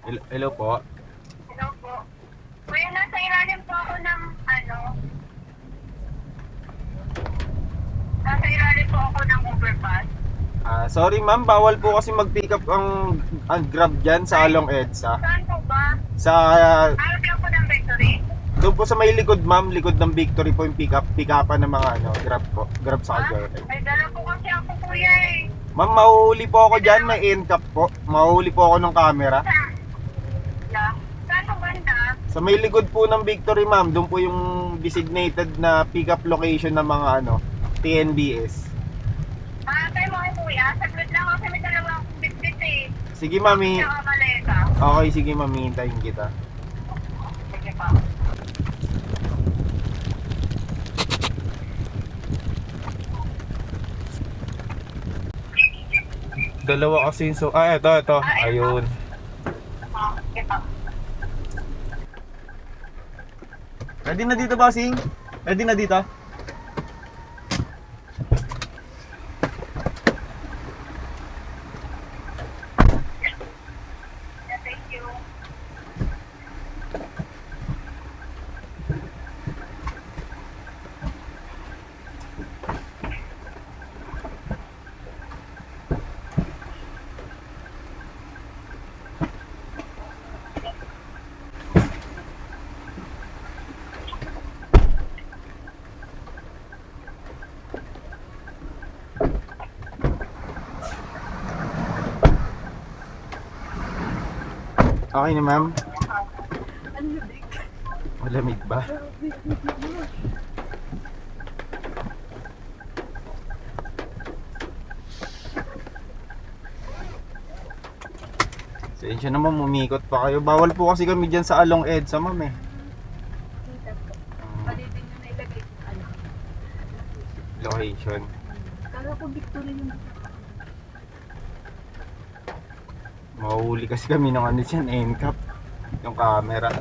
Hello po. Hello po. Kuya, nasa ilalim po ako ng nasa ilalim po ako ng overpass. Sorry ma'am, bawal po kasi mag-pick up ang Grab dyan sa Along EDSA. Saan po ba? Sa, Harap lang po ng Victory. doon po sa may likod ma'am, likod ng Victory po yung pick-upan ng mga Grab po. Grab sa Joyride. Ay, dala po kasi ako kuya eh. Ma'am, mahuhuli po ako dyan, may NCAP po. Mahuhuli po ako ng camera. Saan po banda? Sa may likod po ng Victory ma'am, doon po yung designated na pick-up location ng mga TNBS. Tayo mo kay kuya. Saglit lang kasi may dalawa akong bitbit eh. Sige mami. Tsaka maleta. Okay, sige mami, hintayin kita. Sige pa. Dalawa kasi yung ito. Ayun. Sige pa. Ready na dito, bossing? Ready na dito? Yeah, thank you. Okay na ma'am? Malamig ba? Sensya naman, umikot pa kayo. Bawal po kasi kami dyan sa Along EDSA ma'am eh. Pwede din nyo nailagay Location. Kala ko Victory yung Mahuhuli kasi kami ng dyan, NCAP. Yung camera.